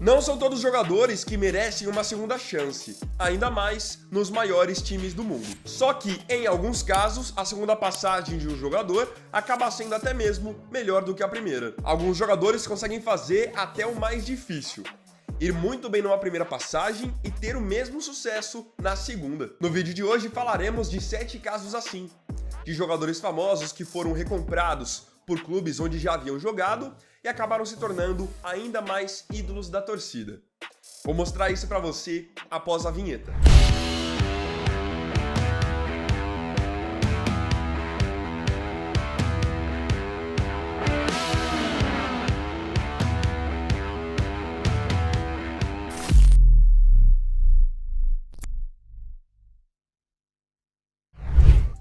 Não são todos jogadores que merecem uma segunda chance, ainda mais nos maiores times do mundo. Só que, em alguns casos, a segunda passagem de um jogador acaba sendo até mesmo melhor do que a primeira. Alguns jogadores conseguem fazer até o mais difícil: ir muito bem numa primeira passagem e ter o mesmo sucesso na segunda. No vídeo de hoje falaremos de 7 casos assim, de jogadores famosos que foram recomprados por clubes onde já haviam jogado e acabaram se tornando ainda mais ídolos da torcida. Vou mostrar isso pra você após a vinheta.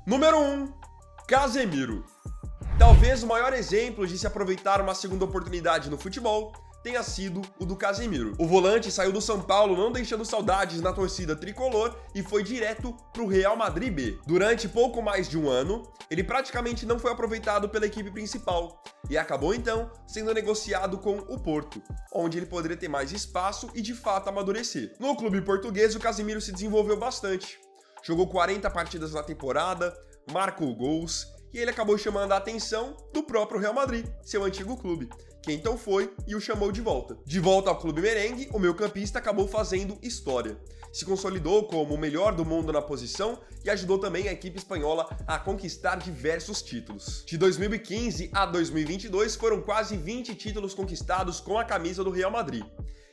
Número 1. Casemiro. Talvez o maior exemplo de se aproveitar uma segunda oportunidade no futebol tenha sido o do Casemiro. O volante saiu do São Paulo não deixando saudades na torcida tricolor e foi direto para o Real Madrid B. Durante pouco mais de um ano, ele praticamente não foi aproveitado pela equipe principal e acabou então sendo negociado com o Porto, onde ele poderia ter mais espaço e de fato amadurecer. No clube português, o Casemiro se desenvolveu bastante. Jogou 40 partidas na temporada, marcou gols e ele acabou chamando a atenção do próprio Real Madrid, seu antigo clube, que então foi e o chamou de volta. De volta ao clube merengue, o meio-campista acabou fazendo história. Se consolidou como o melhor do mundo na posição e ajudou também a equipe espanhola a conquistar diversos títulos. De 2015 a 2022 foram quase 20 títulos conquistados com a camisa do Real Madrid.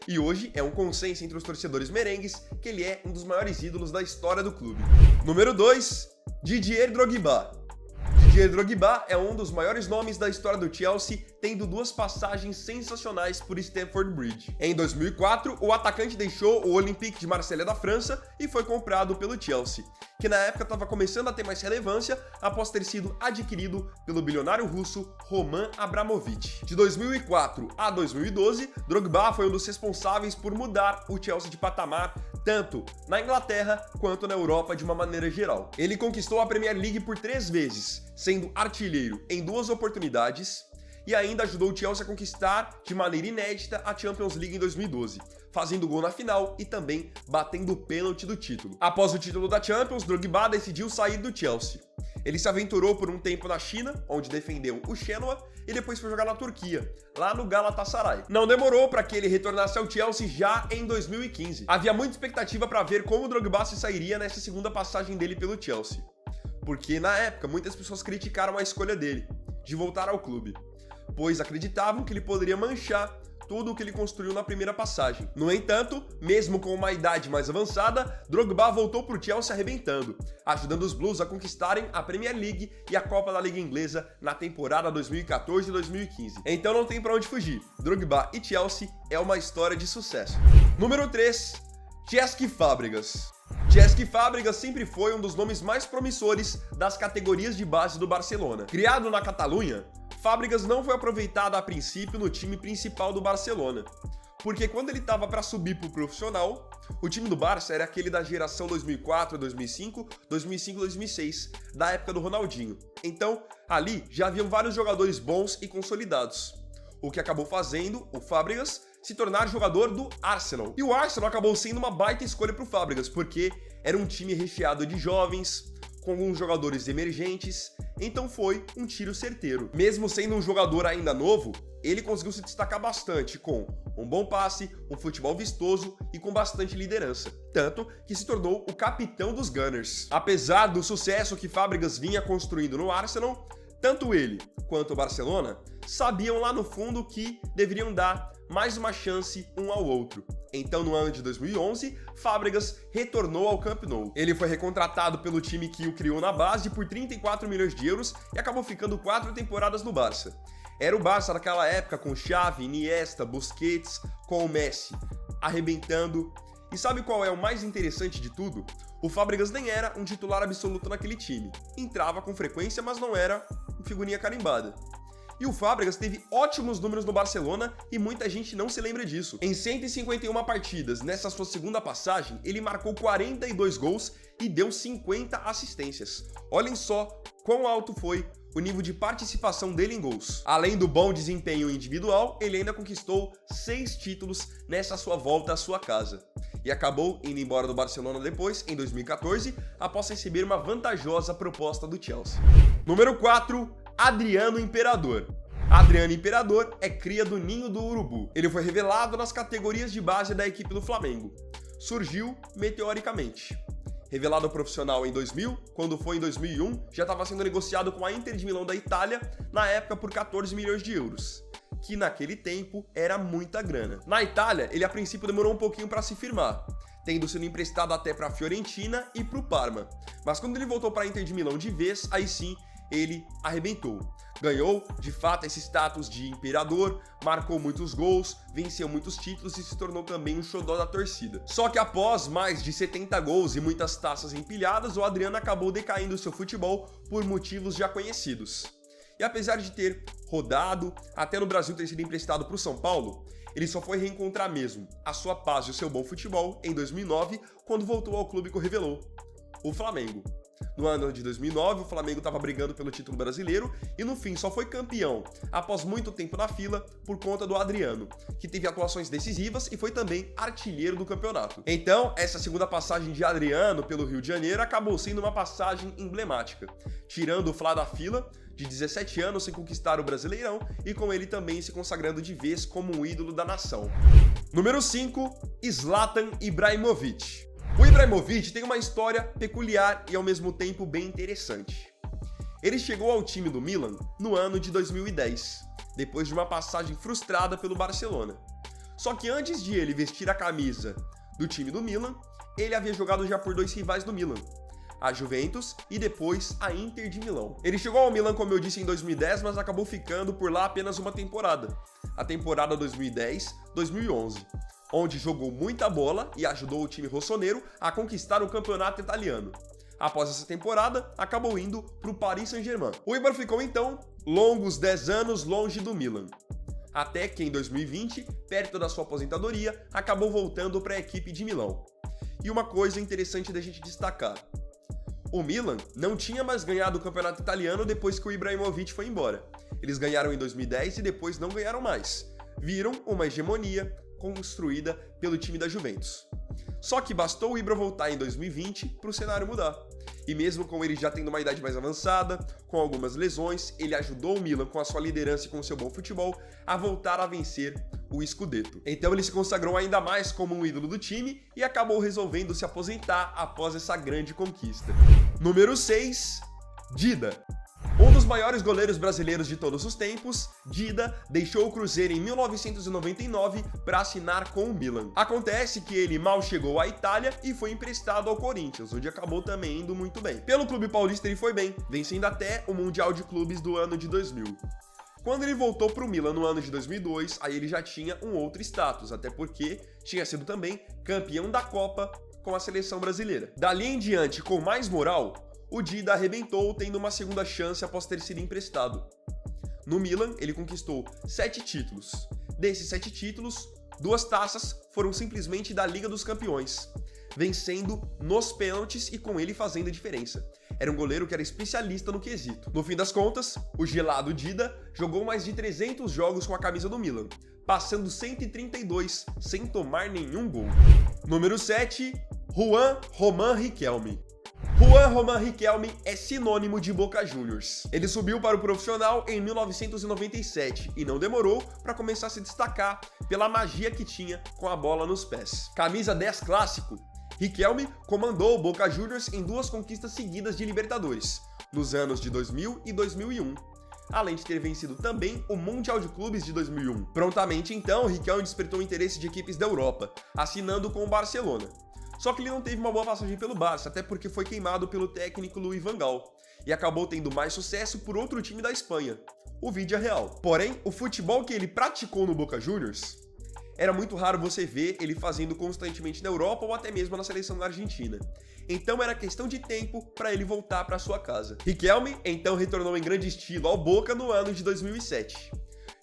E hoje é um consenso entre os torcedores merengues que ele é um dos maiores ídolos da história do clube. Número 2. Didier Drogba. Didier Drogba é um dos maiores nomes da história do Chelsea, tendo 2 passagens sensacionais por Stamford Bridge. Em 2004, o atacante deixou o Olympique de Marselha da França e foi comprado pelo Chelsea, que na época estava começando a ter mais relevância após ter sido adquirido pelo bilionário russo Roman Abramovich. De 2004 a 2012, Drogba foi um dos responsáveis por mudar o Chelsea de patamar, tanto na Inglaterra quanto na Europa de uma maneira geral. Ele conquistou a Premier League por 3 vezes, sendo artilheiro em 2 oportunidades, e ainda ajudou o Chelsea a conquistar de maneira inédita a Champions League em 2012, fazendo gol na final e também batendo o pênalti do título. Após o título da Champions, Drogba decidiu sair do Chelsea. Ele se aventurou por um tempo na China, onde defendeu o Genoa, e depois foi jogar na Turquia, lá no Galatasaray. Não demorou para que ele retornasse ao Chelsea já em 2015. Havia muita expectativa para ver como o Drogba se sairia nessa segunda passagem dele pelo Chelsea, porque na época muitas pessoas criticaram a escolha dele de voltar ao clube, pois acreditavam que ele poderia manchar tudo o que ele construiu na primeira passagem. No entanto, mesmo com uma idade mais avançada, Drogba voltou para o Chelsea arrebentando, ajudando os Blues a conquistarem a Premier League e a Copa da Liga Inglesa na temporada 2014 e 2015. Então não tem para onde fugir. Drogba e Chelsea é uma história de sucesso. Número 3. Cesc Fábregas. Cesc Fábregas sempre foi um dos nomes mais promissores das categorias de base do Barcelona. Criado na Catalunha, Fábregas não foi aproveitado a princípio no time principal do Barcelona, porque quando ele estava para subir para o profissional, o time do Barça era aquele da geração 2004, 2005, 2005, 2006, da época do Ronaldinho. Então, ali já haviam vários jogadores bons e consolidados, o que acabou fazendo o Fábregas se tornar jogador do Arsenal. E o Arsenal acabou sendo uma baita escolha para o Fábregas, porque era um time recheado de jovens, com alguns jogadores emergentes, então foi um tiro certeiro. Mesmo sendo um jogador ainda novo, ele conseguiu se destacar bastante com um bom passe, um futebol vistoso e com bastante liderança, tanto que se tornou o capitão dos Gunners. Apesar do sucesso que Fábregas vinha construindo no Arsenal, tanto ele quanto o Barcelona sabiam lá no fundo que deveriam dar mais uma chance um ao outro. Então, no ano de 2011, Fábregas retornou ao Camp Nou. Ele foi recontratado pelo time que o criou na base por 34 milhões de euros e acabou ficando 4 temporadas no Barça. Era o Barça daquela época com Xavi, Iniesta, Busquets, com o Messi, arrebentando. E sabe qual é o mais interessante de tudo? O Fábregas nem era um titular absoluto naquele time. Entrava com frequência, mas não era figurinha carimbada. E o Fábregas teve ótimos números no Barcelona e muita gente não se lembra disso. Em 151 partidas, nessa sua segunda passagem, ele marcou 42 gols e deu 50 assistências. Olhem só quão alto foi o nível de participação dele em gols. Além do bom desempenho individual, ele ainda conquistou 6 títulos nessa sua volta à sua casa. E acabou indo embora do Barcelona depois, em 2014, após receber uma vantajosa proposta do Chelsea. Número 4, Adriano Imperador. Adriano Imperador é cria do Ninho do Urubu. Ele foi revelado nas categorias de base da equipe do Flamengo. Surgiu meteoricamente. Revelado profissional em 2000, quando foi em 2001, já estava sendo negociado com a Inter de Milão da Itália, na época por 14 milhões de euros, que naquele tempo era muita grana. Na Itália, ele a princípio demorou um pouquinho para se firmar, tendo sido emprestado até para a Fiorentina e para o Parma. Mas quando ele voltou para a Inter de Milão de vez, aí sim, ele arrebentou. Ganhou, de fato, esse status de imperador, marcou muitos gols, venceu muitos títulos e se tornou também um xodó da torcida. Só que após mais de 70 gols e muitas taças empilhadas, o Adriano acabou decaindo seu futebol por motivos já conhecidos. E apesar de ter rodado, até no Brasil ter sido emprestado para o São Paulo, ele só foi reencontrar mesmo a sua paz e o seu bom futebol em 2009, quando voltou ao clube que o revelou, o Flamengo. No ano de 2009, o Flamengo estava brigando pelo título brasileiro e no fim só foi campeão, após muito tempo na fila, por conta do Adriano, que teve atuações decisivas e foi também artilheiro do campeonato. Então, essa segunda passagem de Adriano pelo Rio de Janeiro acabou sendo uma passagem emblemática, tirando o Fla da fila, de 17 anos sem conquistar o Brasileirão e com ele também se consagrando de vez como um ídolo da nação. Número 5, Zlatan Ibrahimovic. O Ibrahimovic tem uma história peculiar e ao mesmo tempo bem interessante. Ele chegou ao time do Milan no ano de 2010, depois de uma passagem frustrada pelo Barcelona. Só que antes de ele vestir a camisa do time do Milan, ele havia jogado já por 2 rivais do Milan, a Juventus e depois a Inter de Milão. Ele chegou ao Milan, como eu disse, em 2010, mas acabou ficando por lá apenas uma temporada, a temporada 2010-2011. Onde jogou muita bola e ajudou o time rossonero a conquistar o campeonato italiano. Após essa temporada, acabou indo para o Paris Saint-Germain. O Ibra ficou então longos 10 anos longe do Milan, até que em 2020, perto da sua aposentadoria, acabou voltando para a equipe de Milão. E uma coisa interessante da gente destacar: o Milan não tinha mais ganhado o campeonato italiano depois que o Ibrahimovic foi embora. Eles ganharam em 2010 e depois não ganharam mais. Viram uma hegemonia construída pelo time da Juventus. Só que bastou o Ibra voltar em 2020 para o cenário mudar. E mesmo com ele já tendo uma idade mais avançada, com algumas lesões, ele ajudou o Milan com a sua liderança e com o seu bom futebol a voltar a vencer o Scudetto. Então ele se consagrou ainda mais como um ídolo do time e acabou resolvendo se aposentar após essa grande conquista. Número 6, Dida. Um dos maiores goleiros brasileiros de todos os tempos, Dida deixou o Cruzeiro em 1999 para assinar com o Milan. Acontece que ele mal chegou à Itália e foi emprestado ao Corinthians, onde acabou também indo muito bem. Pelo clube paulista ele foi bem, vencendo até o Mundial de Clubes do ano de 2000. Quando ele voltou para o Milan no ano de 2002, aí ele já tinha um outro status, até porque tinha sido também campeão da Copa com a seleção brasileira. Dali em diante, com mais moral, o Dida arrebentou tendo uma segunda chance após ter sido emprestado. No Milan, ele conquistou 7 títulos. Desses 7 títulos, 2 taças foram simplesmente da Liga dos Campeões, vencendo nos pênaltis e com ele fazendo a diferença. Era um goleiro que era especialista no quesito. No fim das contas, o gelado Dida jogou mais de 300 jogos com a camisa do Milan, passando 132 sem tomar nenhum gol. Número 7, Juan Román Riquelme. Juan Román Riquelme é sinônimo de Boca Juniors. Ele subiu para o profissional em 1997 e não demorou para começar a se destacar pela magia que tinha com a bola nos pés. Camisa 10 clássico, Riquelme comandou o Boca Juniors em 2 conquistas seguidas de Libertadores, nos anos de 2000 e 2001, além de ter vencido também o Mundial de Clubes de 2001. Prontamente então, Riquelme despertou o interesse de equipes da Europa, assinando com o Barcelona. Só que ele não teve uma boa passagem pelo Barça, até porque foi queimado pelo técnico Louis van Gaal, e acabou tendo mais sucesso por outro time da Espanha, o Villarreal. Porém, o futebol que ele praticou no Boca Juniors era muito raro você ver ele fazendo constantemente na Europa ou até mesmo na seleção da Argentina. Então era questão de tempo para ele voltar para sua casa. Riquelme então retornou em grande estilo ao Boca no ano de 2007.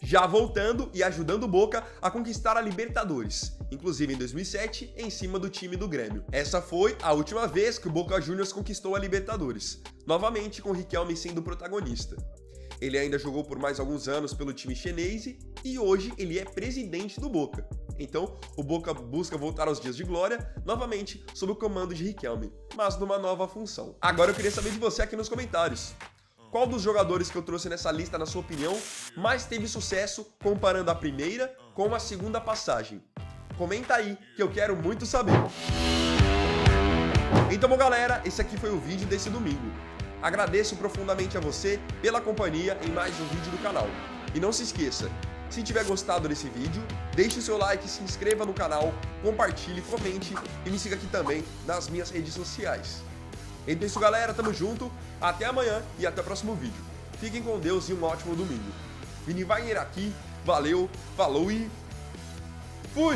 Já voltando e ajudando o Boca a conquistar a Libertadores, inclusive em 2007, em cima do time do Grêmio. Essa foi a última vez que o Boca Juniors conquistou a Libertadores, novamente com o Riquelme sendo o protagonista. Ele ainda jogou por mais alguns anos pelo time chinês e hoje ele é presidente do Boca. Então, o Boca busca voltar aos dias de glória, novamente sob o comando de Riquelme, mas numa nova função. Agora eu queria saber de você aqui nos comentários. Qual dos jogadores que eu trouxe nessa lista, na sua opinião, mais teve sucesso comparando a primeira com a segunda passagem? Comenta aí, que eu quero muito saber. Então, bom, galera, esse aqui foi o vídeo desse domingo. Agradeço profundamente a você pela companhia em mais um vídeo do canal. E não se esqueça, se tiver gostado desse vídeo, deixe o seu like, se inscreva no canal, compartilhe, comente e me siga aqui também nas minhas redes sociais. Então é isso, galera, tamo junto, até amanhã e até o próximo vídeo. Fiquem com Deus e um ótimo domingo. Vini Wagner aqui, valeu, falou e fui!